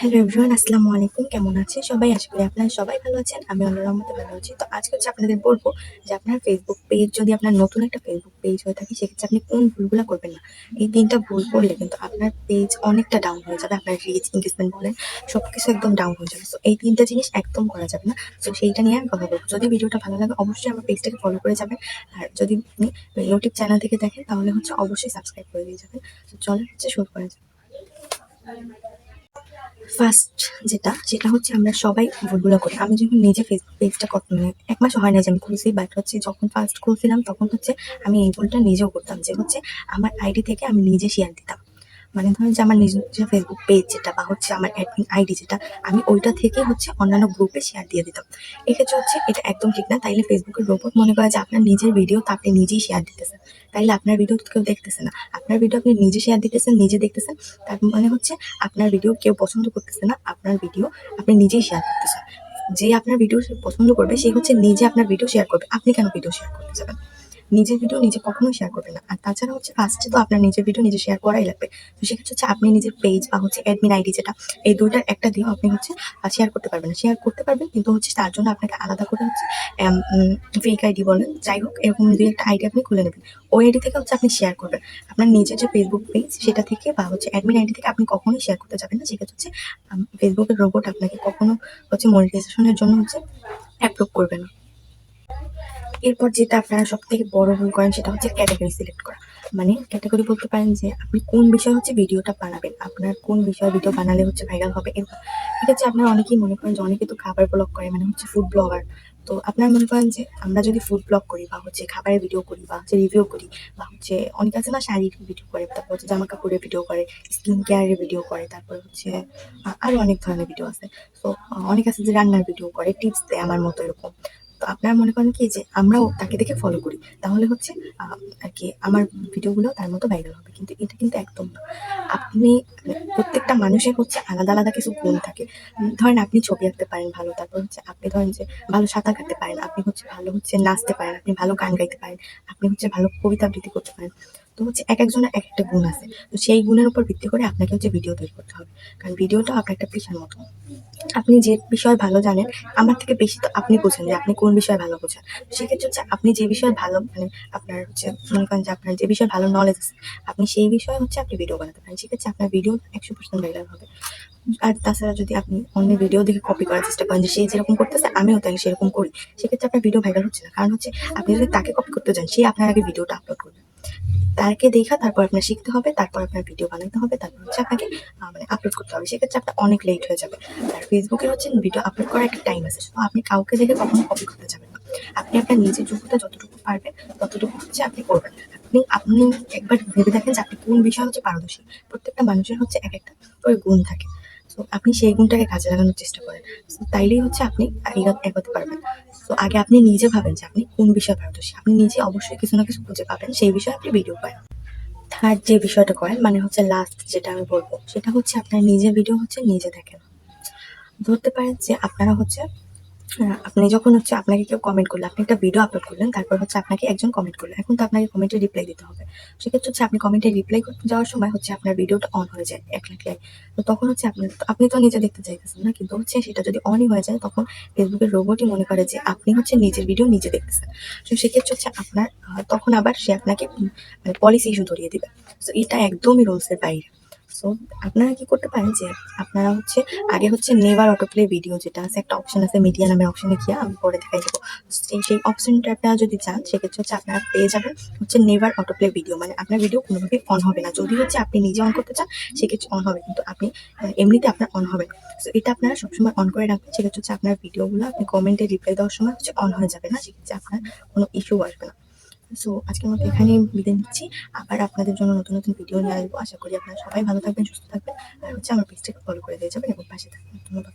Hello everyone, আসসালামু আলাইকুম। কেমন আছেন সবাই? আশা করি আপনারা সবাই ভালো আছেন। আমি আল্লাহর রহমতে ভালো আছি। তো আজকে আপনাদের বলব যে আপনার ফেসবুক পেজ যদি আপনার নতুন একটা ফেসবুক পেজ হয়ে থাকে, সেক্ষেত্রে আপনি কোন ভুলগুলা করবেন না। এই ৩ টা ভুল করলে কিন্তু আপনার পেজ অনেকটা ডাউন হয়ে যাবে। আপনার রিচ, এনগেজমেন্ট বলেন সবকিছু একদম ডাউন হয়ে যাবে। সো এই ৩ টা জিনিস একদম করা যাবে না। সো সেইটা নিয়ে আমি কথা বলব। যদি ভিডিওটা ভালো লাগে অবশ্যই আমার পেজটাকে ফলো করে যাবেন। আর যদি আপনি ইউটিউব চ্যানেল থেকে দেখেন তাহলে অবশ্যই সাবস্ক্রাইব করে দিয়ে যাবেন। তো চলেন শুরু করা যাক। ফার্স্ট সেটা হচ্ছে আমরা সবাই ভুলগুলো করি। আমি যখন নিজে ফেসবুক পেজটা মানে ১ মাসও হয় না যে আমি খুলছি, বাট যখন ফার্স্ট খুলছিলাম তখন আমি এই ভুলটা নিজেও করতাম যে আমার আইডি থেকে আমি নিজে শেয়ার দিতাম। মানে ধরেন যে আমার নিজের যে ফেসবুক পেজ যেটা বা আমার অ্যাডমিন আইডি যেটা, আমি ওইটা থেকে অন্যান্য গ্রুপে শেয়ার দিয়ে দিতাম। এক্ষেত্রে এটা একদম ঠিক না। তাইলে ফেসবুকের রোবট মনে করে যে আপনার নিজের ভিডিও তো আপনি নিজেই শেয়ার দিতেছেন। তাইলে আপনার ভিডিও তো কেউ দেখতেছে না। আপনার ভিডিও আপনি নিজে শেয়ার দিতেছেন, নিজে দেখতেছেন। তার মানে আপনার ভিডিও কেউ পছন্দ করতেছে না। আপনার ভিডিও আপনি নিজেই শেয়ার করতেছেন। যে আপনার ভিডিও পছন্দ করবে সে নিজে আপনার ভিডিও শেয়ার করবে। আপনি কেন ভিডিও শেয়ার করতে যাবেন? নিজের ভিডিও নিজে কখনোই শেয়ার করবেন না। আর তাছাড়া ফার্স্টে তো আপনার নিজের ভিডিও নিজে শেয়ার করাই লাগবে। তো সেক্ষেত্রে আপনি নিজের পেজ বা অ্যাডমিন আইডি যেটা, এই ২ টার একটা দিয়েও আপনি শেয়ার করতে পারবেন না। শেয়ার করতে পারবেন কিন্তু তার জন্য আপনাকে আলাদা করে এম উম ফেক আইডি বলেন, যাই হোক এরকম ২-১ টা আইডি আপনি খুলে নেবেন। ওই আইডি থেকে আপনি শেয়ার করবেন। আপনার নিজের যে ফেসবুক পেজ সেটা থেকে বা অ্যাডমিন আইডি থেকে আপনি কখনোই শেয়ার করতে যাবেন না। সেক্ষেত্রে ফেসবুকের রোবট আপনাকে কখনো মনিটাইজেশন এর জন্য অ্যাপ্রুভ করবে না। এরপর যেটা আপনারা সবথেকে বড় ভুল করেন সেটা ক্যাটেগরি সিলেক্ট করা। মানে ক্যাটেগরি বলতে পারেন যে আপনি কোন বিষয়ে ভিডিওটা বানাবেন। আপনার কোন বিষয়ে ভিডিও বানালে ভাইরাল হবে এরকম। এক্ষেত্রে আপনারা অনেকেই মনে করেন যে অনেকে তো খাবার ব্লগ করে, মানে ফুড ব্লগার। তো আপনারা মনে করেন যে আমরা যদি ফুড ব্লগ করি বা খাবারের ভিডিও করি বা রিভিউ করি বা অনেকে আছে না শাড়ির ভিডিও করে, তারপর জামা কাপড়ের ভিডিও করে, স্কিন কেয়ারের ভিডিও করে, তারপর আরো অনেক ধরনের ভিডিও আছে। তো অনেক আছে যে রান্নার ভিডিও করে, টিপস দেয় আমার মতো এরকম। তো আপনারা মনে করেন কি যে আমরাও তাকে দেখে ফলো করি, তাহলে আর কি আমার ভিডিওগুলো তার মতো ভাইরাল হবে, কিন্তু এটা কিন্তু একদম না। আপনি প্রত্যেকটা মানুষের আলাদা আলাদা কিছু গুণ থাকে। ধরেন আপনি ছবি আঁকতে পারেন ভালো, তারপর আপনি ধরেন যে ভালো সাঁতার কাটতে পারেন, আপনি ভালো নাচতে পারেন, আপনি ভালো গান গাইতে পারেন, আপনি ভালো কবিতা আবৃত্তি করতে পারেন। তো এক একজনের এক একটা গুণ আছে। তো সেই গুণের উপর ভিত্তি করে আপনাকে ভিডিও তৈরি করতে হবে। কারণ ভিডিওটা আপনার একটা পেশার মতো। আপনি যে বিষয়ে ভালো জানেন, আমার থেকে বেশি তো আপনি বোঝেন যে আপনি কোন বিষয়ে ভালো বোঝেন। সেক্ষেত্রে আপনি যে বিষয়ে ভালো, মানে আপনার মনে করেন যে আপনার যে বিষয়ে ভালো নলেজ আছে, আপনি সেই বিষয়ে আপনি ভিডিও বানাতে পারেন। সেক্ষেত্রে আপনার ভিডিও 100% ভাইরাল হবে। আর তাছাড়া যদি আপনি অন্যের ভিডিও দেখে কপি করার চেষ্টা করেন যে সে যেরকম করতেছে আমিও তাই সেরকম করি, সেক্ষেত্রে আপনার ভিডিও ভাইরাল হচ্ছে না। কারণ আপনি যদি তাকে কপি করতে যান, সে আপনার আগে ভিডিওটা আপলোড করবে। তাকে দেখা তারপর আপনার শিখতে হবে, তারপর আপনার ভিডিও বানাতে হবে, তারপর আপনাকে মানে আপলোড করতে হবে। সেক্ষেত্রে আপনার অনেক লেট হয়ে যাবে। আর ফেসবুকে ভিডিও আপলোড করার একটা টাইম আছে। তো আপনি কাউকে দেখে কখনো কপি করতে যাবেন না। আপনি আপনার নিজের যোগ্যতা যতটুকু পারবেন ততটুকু আপনি করবেন। আপনি একবার ভেবে দেখেন যে আপনি কোন বিষয়ে পারদর্শী। প্রত্যেকটা মানুষের এক একটা ওই গুণ থাকে। তো আপনি সেই গুণটাকে কাজে লাগানোর চেষ্টা করেন। তাইলেই আপনি এগোতে পারবেন। তো আগে আপনি নিজে ভাবেন যে আপনি কোন বিষয়ে পারদর্শী। আপনি নিজে অবশ্যই কিছু না কিছু খুঁজে পাবেন, সেই বিষয়ে আপনি ভিডিও পাবেন। থার্ড যে বিষয়টা করেন, মানে লাস্ট যেটা আমি বলবো সেটা আপনার নিজের ভিডিও নিজে দেখেন। ধরতে পারেন যে আপনারা আপনি যখন আপনাকে কেউ কমেন্ট করলো, আপনি একটা ভিডিও আপলোড করলেন, তারপর আপনাকে একজন কমেন্ট করলো, এখন তো আপনাকে কমেন্টে রিপ্লাই দিতে হবে। সেক্ষেত্রে আপনি কমেন্টে রিপ্লাই করতে যাওয়ার সময় আপনার ভিডিওটা অন হয়ে যায় এক লাইক। তো তখন আপনি তো নিজে দেখতে চাইতেছেন না, কিন্তু সেটা যদি অনই হয়ে যায় তখন ফেসবুকের রোবটই মনে করে যে আপনি নিজের ভিডিও নিজে দেখতেছেন। তো সেক্ষেত্রে আপনার তখন আবার সে আপনাকে মানে পলিসি ইস্যু ধরিয়ে দিবে। তো এটা একদমই রুলসের বাইরে। সো আপনারা কি করতে পারেন যে আপনারা আগে নেভার অটো প্লে ভিডিও যেটা আছে, একটা অপশন আছে মিডিয়া নামের অপশনে গিয়ে আমি পরে দেখাই দেবো। সেই অপশনটা আপনারা যদি চান সেক্ষেত্রে আপনারা পেয়ে যাবেন নেভার অটো প্লে ভিডিও, মানে আপনার ভিডিও কোনোভাবে অন হবে না। যদি আপনি নিজে অন করতে চান সেক্ষেত্রে অন হবে, কিন্তু আপনি এমনিতে আপনার অন হবে না। তো এটা আপনারা সবসময় অন করে রাখবেন। সেক্ষেত্রে আপনার ভিডিওগুলো আপনি কমেন্টে রিপ্লাই দেওয়ার সময় অন হয়ে যাবে না, সেক্ষেত্রে আপনার কোনো ইস্যু আসবে না। সো আজকের মতো এখানেই বিদায় নিচ্ছি। আবার আপনাদের জন্য নতুন নতুন ভিডিও নিয়ে আসবো। আশা করি আপনারা সবাই ভালো থাকবেন, সুস্থ থাকবেন। আর আমার পেজটাকে ফলো করে দিয়ে যাবেন এবং পাশে থাকবেন। ধন্যবাদ।